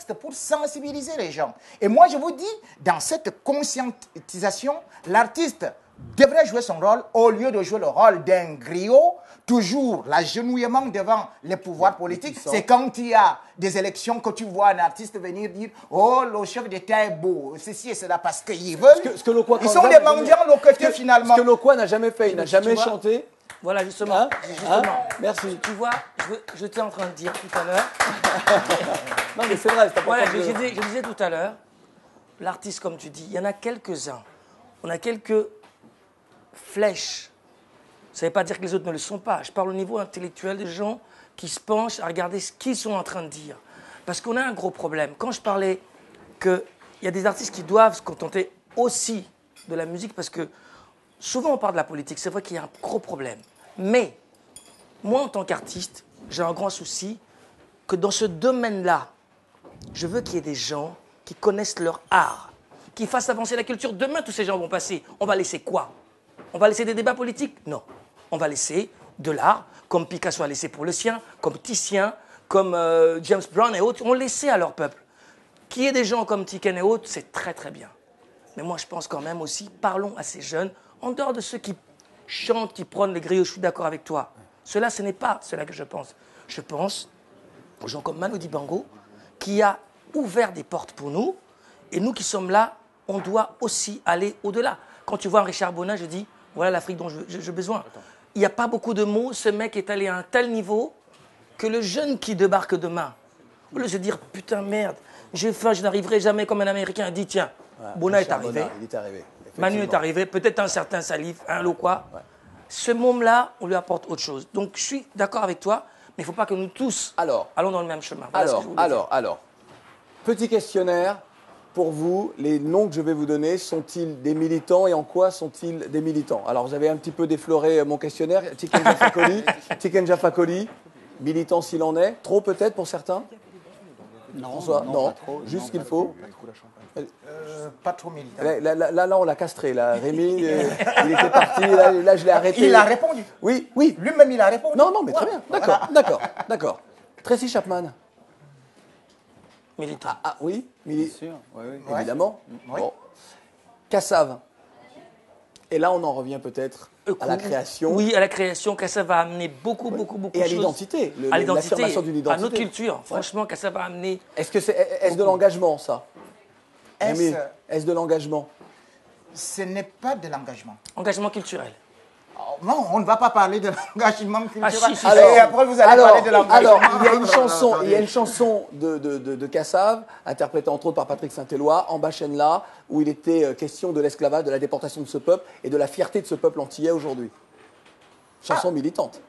artistes pour sensibiliser les gens. Et moi, je vous dis, dans cette conscientisation, l'artiste devrait jouer son rôle au lieu de jouer le rôle d'un griot. Toujours l'agenouillement devant les pouvoirs politiques. C'est quand il y a des élections que tu vois un artiste venir dire « Oh, le chef d'État est beau, ceci et cela », parce qu'ils veulent. Ils sont des mendiants loqueteux finalement. Ce que Lokwa n'a jamais fait, il n'a jamais chanté. Voilà, justement. Merci. Tu vois, je t'ai en train de dire tout à l'heure. Non, mais c'est vrai. Voilà, je disais tout à l'heure, l'artiste, comme tu dis, il y en a quelques-uns. On a quelques flèches. Ça ne veut pas dire que les autres ne le sont pas. Je parle au niveau intellectuel des gens qui se penchent à regarder ce qu'ils sont en train de dire. Parce qu'on a un gros problème. Quand je parlais qu'il y a des artistes qui doivent se contenter aussi de la musique, parce que souvent on parle de la politique, c'est vrai qu'il y a un gros problème. Mais moi, en tant qu'artiste, j'ai un grand souci que dans ce domaine-là, je veux qu'il y ait des gens qui connaissent leur art, qui fassent avancer la culture. Demain, tous ces gens vont passer. On va laisser quoi? On va laisser des débats politiques? Non. On va laisser de l'art, comme Picasso a laissé pour le sien, comme Titien, comme James Brown et autres, ont laissé à leur peuple. Qu'il y ait des gens comme Tiken et autres, c'est très très bien. Mais moi, je pense quand même aussi, parlons à ces jeunes, en dehors de ceux qui chantent, qui prônent les griots, je suis d'accord avec toi. Cela, ce n'est pas cela que je pense. Je pense aux gens comme Manu Dibango, qui a ouvert des portes pour nous, et nous qui sommes là, on doit aussi aller au-delà. Quand tu vois un Richard Bonin, je dis, voilà l'Afrique dont j'ai besoin. Il n'y a pas beaucoup de mots, ce mec est allé à un tel niveau que le jeune qui débarque demain, au lieu de se dire, putain merde, j'ai faim, je n'arriverai jamais comme un Américain, dit tiens, Bonin est arrivé, Manu est arrivé, peut-être un certain Salif, un Lokwa. Ce môme-là, on lui apporte autre chose. Donc je suis d'accord avec toi, mais il ne faut pas que nous tous allons dans le même chemin. Voilà alors, petit questionnaire. Pour vous, les noms que je vais vous donner sont-ils des militants et en quoi sont-ils des militants? Alors, vous avez un petit peu défloré mon questionnaire. Tiken Jah Fakoly, militant s'il en est. Trop peut-être pour certains? Non, François, non, pas trop, juste ce qu'il faut. Pas trop militant. Là, on l'a castré. Là. Rémi, il était parti. Là, je l'ai arrêté. Il a répondu. Oui. Lui-même, il a répondu. Non, mais très bien. D'accord. Tracy Chapman. Militant. Oui, Bien sûr, évidemment. Oui. Bon. Kassav. Et là, on en revient peut-être à la création. Oui, à la création. Kassav va amener beaucoup de choses. Et à l'identité. À l'identité, l'affirmation d'une identité. à notre culture. Franchement, Kassav va amener... Est-ce de l'engagement, ça? Est-ce de l'engagement? Ce n'est pas de l'engagement. Engagement culturel. Non, on ne va pas parler de l'engagement culturel. Si. Et après, vous allez parler de l'engagement. Alors, il y a une chanson de Kassav, interprétée entre autres par Patrick Saint-Éloi, En Bachenla, où il était question de l'esclavage, de la déportation de ce peuple et de la fierté de ce peuple antillais aujourd'hui. Chanson militante.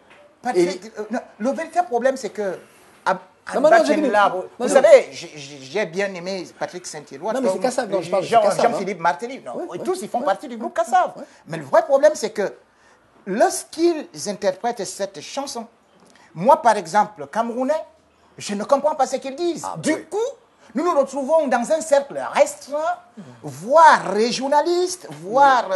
Le véritable problème, c'est que vous Non, savez, j'ai bien aimé Patrick Saint-Éloi. Non, mais c'est Kassav dont je parle. Jean-Philippe Martelly. Tous, ils font partie du groupe Kassav. Mais le vrai problème, c'est que lorsqu'ils interprètent cette chanson, moi, par exemple, Camerounais, je ne comprends pas ce qu'ils disent. Du coup, nous nous retrouvons dans un cercle restreint, voire régionaliste, voire...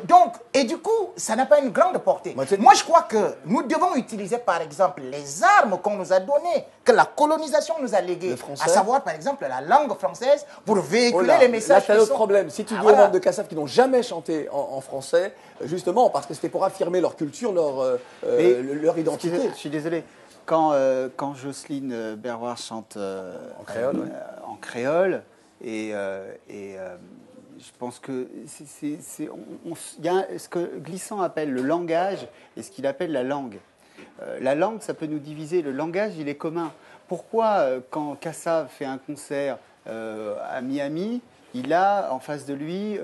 donc, et du coup, ça n'a pas une grande portée. Moi, je crois que nous devons utiliser, par exemple, les armes qu'on nous a données, que la colonisation nous a léguées, à savoir, par exemple, la langue française, pour véhiculer les messages. Là, c'est un autre problème. Si tu dis aux membres de Kassav qui n'ont jamais chanté en français, justement, parce que c'était pour affirmer leur culture, leur identité. Je suis désolé. Quand Jocelyne Berroir chante en créole, et je pense que il y a ce que Glissant appelle le langage et ce qu'il appelle la langue. La langue, ça peut nous diviser. Le langage, il est commun. Pourquoi, quand Kassav fait un concert à Miami, il a en face de lui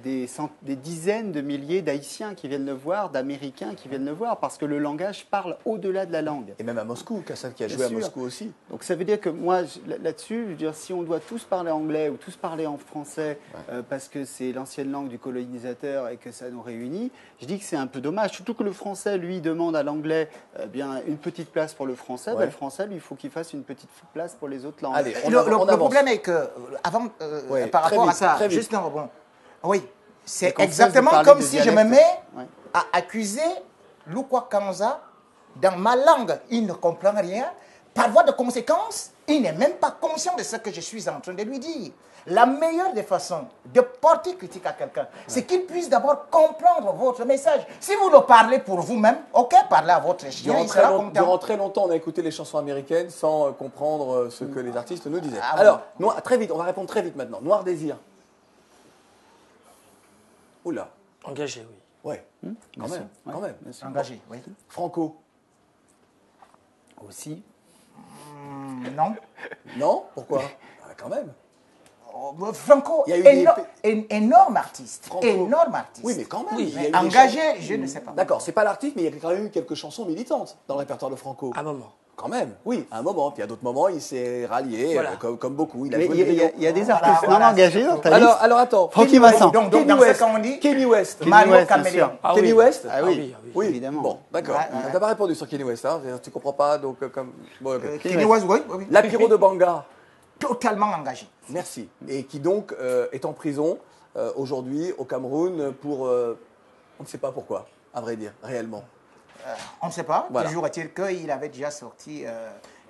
des dizaines de milliers d'Haïtiens qui viennent le voir, d'Américains qui viennent le voir, parce que le langage parle au-delà de la langue. Et même à Moscou, Kassav qui a joué à Moscou aussi. Donc ça veut dire que moi, là-dessus, je veux dire, si on doit tous parler anglais ou tous parler en français, parce que c'est l'ancienne langue du colonisateur et que ça nous réunit, je dis que c'est un peu dommage. Surtout que le français, lui, demande à l'anglais bien une petite place pour le français. Ben, le français, lui, il faut qu'il fasse une petite place pour les autres langues. Allez, le problème est que, par rapport à ça, juste un rebond. Oui, c'est exactement comme si je me mets à accuser Lukwa Kanza dans ma langue. Il ne comprend rien. Par voie de conséquence, il n'est même pas conscient de ce que je suis en train de lui dire. La meilleure des façons de porter critique à quelqu'un, c'est qu'il puisse d'abord comprendre votre message. Si vous le parlez pour vous-même, ok, parlez à votre chien, il sera content. Durant très longtemps, on a écouté les chansons américaines sans comprendre ce que les artistes nous disaient. Alors, très vite, on va répondre très vite maintenant. Noir Désir. Oula. Engagé, oui. Ouais, quand même. Engagé, oui. Franco. Aussi. Non. Non? Pourquoi? Quand même. Franco, Il y a eu énorme artiste. Franco. Énorme artiste. Oui, mais quand même. Oui, il y a eu engagé, je ne sais pas. D'accord, c'est pas l'artiste, mais il y a quand même eu quelques chansons militantes dans le répertoire de Franco. À un moment. Quand même, oui, à un moment. Puis à d'autres moments, il s'est rallié, Voilà. comme beaucoup. Il a Mais joué le vélo. il y a des artistes Voilà, non engagés dans ta liste. Alors attends. Francky Vincent. Donc, Kenny dans West. ce qu'on dit, Kenny West. Mario West, bien Caméléon. sûr. Ah Kenny oui. West. Ah oui, ah oui. Oui, évidemment. Bon, d'accord. Ouais. T'as pas répondu sur Kenny West, hein? Tu comprends pas, donc comme. Bon, ok. Kenny West, oui. La Pyro de Banga. Totalement engagé. Merci. Et qui donc est en prison aujourd'hui au Cameroun pour. On ne sait pas pourquoi, à vrai dire, réellement. On ne sait pas. Voilà. Toujours est-il qu'il avait déjà sorti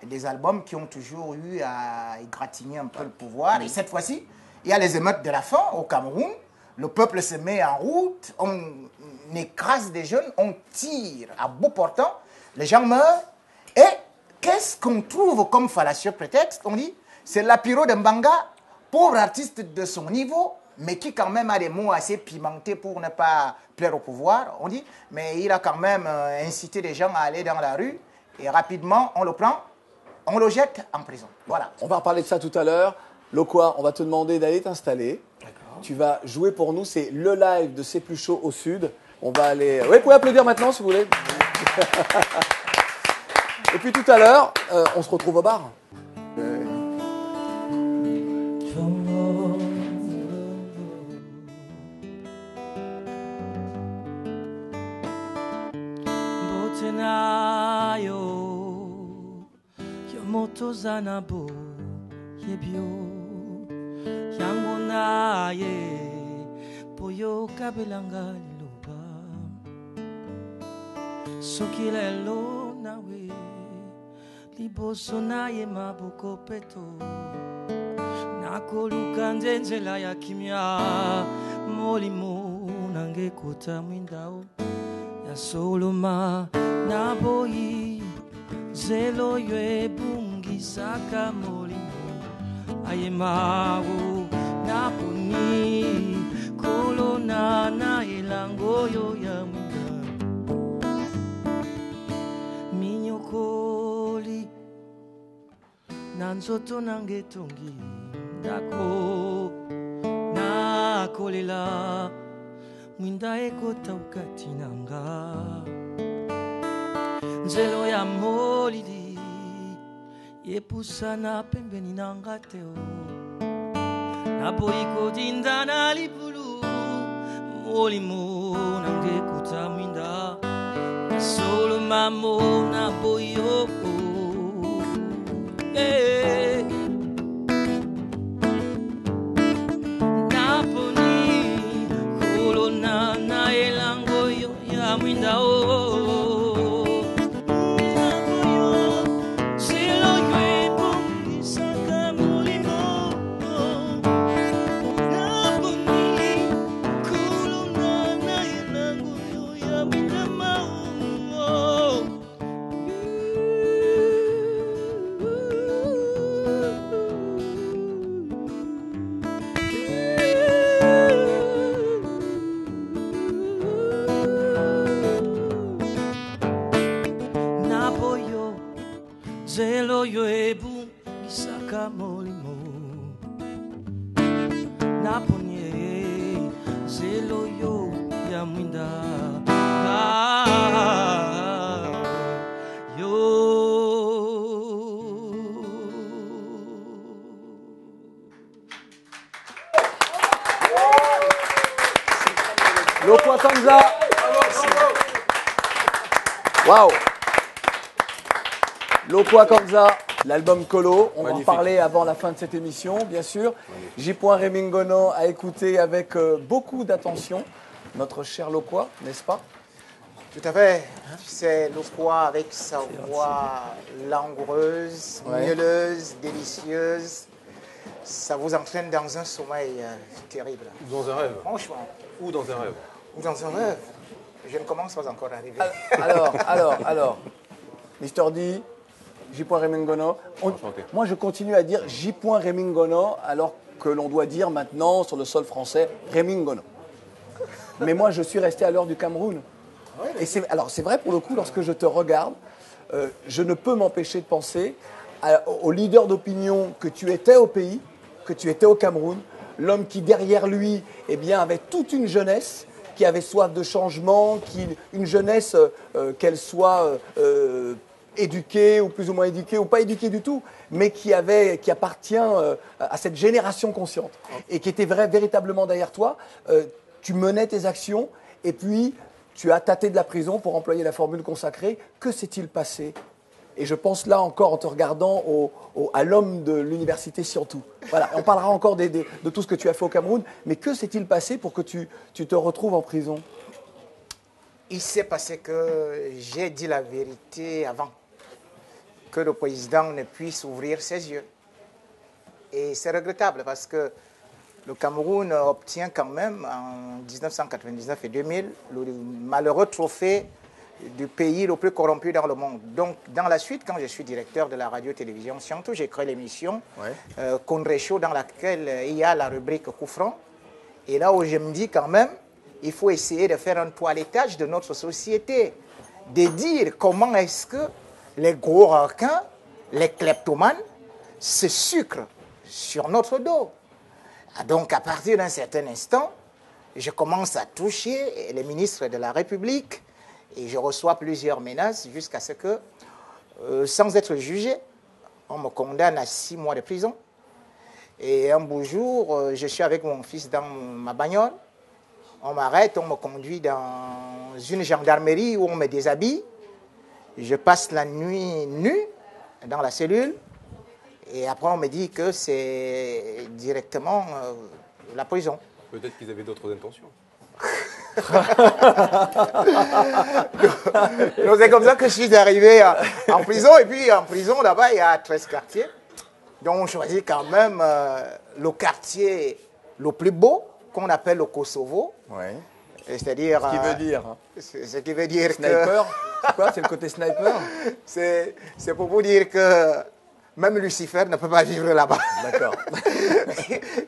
des albums qui ont toujours eu à égratigner un peu le pouvoir. Et cette fois-ci, il y a les émeutes de la faim au Cameroun. Le peuple se met en route. On écrase des jeunes. On tire à bout portant. Les gens meurent. Et qu'est-ce qu'on trouve comme fallacieux prétexte? On dit, c'est la Pyro de Mbanga, pauvre artiste de son niveau, mais qui quand même a des mots assez pimentés pour ne pas plaire au pouvoir, on dit. Mais il a quand même incité les gens à aller dans la rue. Et rapidement, on le prend, on le jette en prison. Voilà. On va reparler de ça tout à l'heure. Lokwa, on va te demander d'aller t'installer. Tu vas jouer pour nous. C'est le live de C'est plus chaud au sud. On va aller. Oui, vous pouvez applaudir maintenant si vous voulez. Et puis tout à l'heure, on se retrouve au bar. Zanabo yebio yango naye poyo kabelanga liloba soki lelo nawe liboso naye maboko peto nakoluka nzenzela ya kimia molimo nange kota mwindao ya soloma naboyi zelo ywe bungisaka molimo ayemawo naponi kolona na elango yo ya mwinda minyokoli na nzoto nange tongi ndako nakolela mwinda ekota ukati nanga nzelo ya molili epusana pembeni nanga teo naboyi kodinda na libulu molimo nange kuta mwinda nasolo mamo naboyi opo naponi kolona na elango yo ya mwinda zelo yo ebu isaka molimo naponye zelo yo ya mwinda yo Lokwa Kanza. Waouh. Lokwa Kanza, l'album Colo. On va en parler avant la fin de cette émission, bien sûr. J. Remingono a écouté avec beaucoup d'attention notre cher Lokwa, n'est-ce pas? Tout à fait. C'est le roi avec sa voix langoureuse, mielleuse, délicieuse. Ça vous entraîne dans un sommeil terrible. Dans un rêve. Franchement. Ou dans un rêve. Ou dans un rêve. Je ne commence pas encore à arriver. Alors, Mr. D, J. Remingono. Moi, je continue à dire J. Remingono, alors que l'on doit dire maintenant, sur le sol français, Remingono. Mais moi, je suis resté à l'heure du Cameroun. Et c'est vrai, pour le coup, lorsque je te regarde, je ne peux m'empêcher de penser au leader d'opinion que tu étais au pays, que tu étais au Cameroun, l'homme qui, derrière lui, eh bien, avait toute une jeunesse, qui avait soif de changement, une jeunesse, qu'elle soit éduquée ou plus ou moins éduquée ou pas éduquée du tout, mais qui appartient à cette génération consciente et qui était véritablement derrière toi. Tu menais tes actions et puis tu as tâté de la prison, pour employer la formule consacrée. Que s'est-il passé? Et je pense là encore, en te regardant, à l'homme de l'université Siantou. Voilà, on parlera encore de tout ce que tu as fait au Cameroun, mais que s'est-il passé pour que tu te retrouves en prison? Il s'est passé que j'ai dit la vérité avant que le président ne puisse ouvrir ses yeux. Et c'est regrettable parce que le Cameroun obtient quand même en 1999 et 2000 le malheureux trophée du pays le plus corrompu dans le monde. Donc, dans la suite, quand je suis directeur de la radio-télévision Siantou, j'ai créé l'émission Condré Show, dans laquelle il y a la rubrique Coup franc. Et là où je me dis quand même, il faut essayer de faire un toilettage de notre société, de dire comment est-ce que les gros requins, les kleptomanes, se sucrent sur notre dos. Donc, à partir d'un certain instant, je commence à toucher les ministres de la République et je reçois plusieurs menaces jusqu'à ce que, sans être jugé, on me condamne à 6 mois de prison. Et un beau jour, je suis avec mon fils dans ma bagnole. On m'arrête, on me conduit dans une gendarmerie où on me déshabille. Je passe la nuit nue dans la cellule. Et après, on me dit que c'est directement la prison. Peut-être qu'ils avaient d'autres intentions. Donc, c'est comme ça que je suis arrivé en prison. Et puis, en prison, là-bas, il y a 13 quartiers. Donc, on choisit quand même le quartier le plus beau, qu'on appelle le Kosovo. Ouais. C'est-à-dire... Ce qui veut dire... Ce qui veut dire sniper. C'est quoi? C'est le côté sniper? C'est pour vous dire que même Lucifer ne peut pas vivre là-bas. D'accord.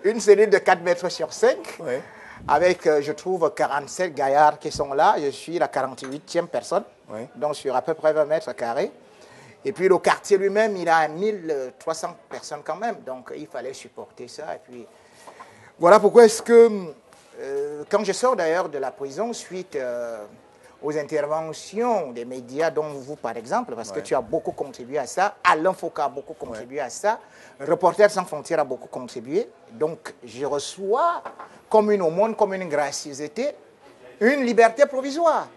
Une cellule de 4 mètres sur 5, ouais. Avec, je trouve, 47 gaillards qui sont là. Je suis la 48e personne, ouais. Donc sur à peu près 20 mètres carrés. Et puis le quartier lui-même, il a 1300 personnes quand même. Donc il fallait supporter ça. Et puis voilà pourquoi est-ce que, quand je sors d'ailleurs de la prison, suite aux interventions des médias, dont vous par exemple, parce que tu as beaucoup contribué à ça, Alain Foucault a beaucoup contribué à ça, Reporters sans frontières a beaucoup contribué, donc je reçois comme une aumône, comme une gracieuseté, une liberté provisoire.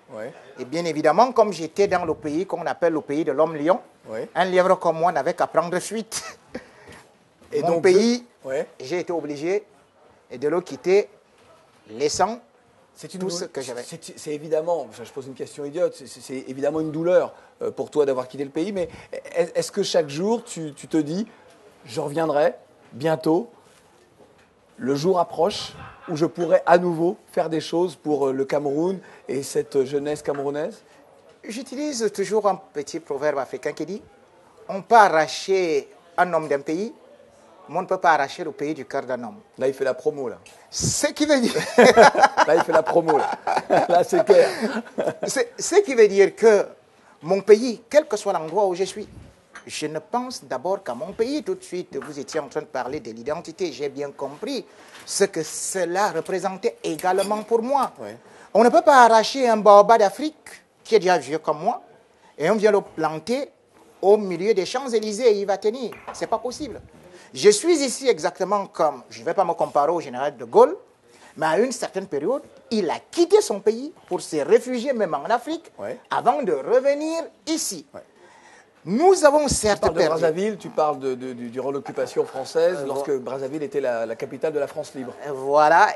Et bien évidemment, comme j'étais dans le pays qu'on appelle le pays de l'homme lion, un lièvre comme moi n'avait qu'à prendre fuite. Et mon pays, j'ai été obligé de le quitter, laissant tout ce que j'avais. C'est évidemment, je pose une question idiote, c'est évidemment une douleur pour toi d'avoir quitté le pays, mais est-ce que chaque jour tu te dis, je reviendrai bientôt, le jour approche où je pourrai à nouveau faire des choses pour le Cameroun et cette jeunesse camerounaise? J'utilise toujours un petit proverbe africain qui dit, on peut arracher un homme d'un pays, mais on ne peut pas arracher le pays du cœur d'un homme. Là, il fait la promo, là. Ce qui veut dire... Là, il fait la promo, là. Là, c'est clair. Ce qui veut dire que mon pays, quel que soit l'endroit où je suis, je ne pense d'abord qu'à mon pays. Tout de suite, vous étiez en train de parler de l'identité. J'ai bien compris ce que cela représentait également pour moi. On ne peut pas arracher un baobab d'Afrique, qui est déjà vieux comme moi, et on vient le planter au milieu des Champs-Élysées et il va tenir. Ce n'est pas possible. Je suis ici exactement comme, je ne vais pas me comparer au général de Gaulle, mais à une certaine période, il a quitté son pays pour se réfugier même en Afrique avant de revenir ici. Nous avons certes perdu. Tu parles de Brazzaville, tu parles durant l'occupation française, lorsque Brazzaville était la capitale de la France libre. Voilà.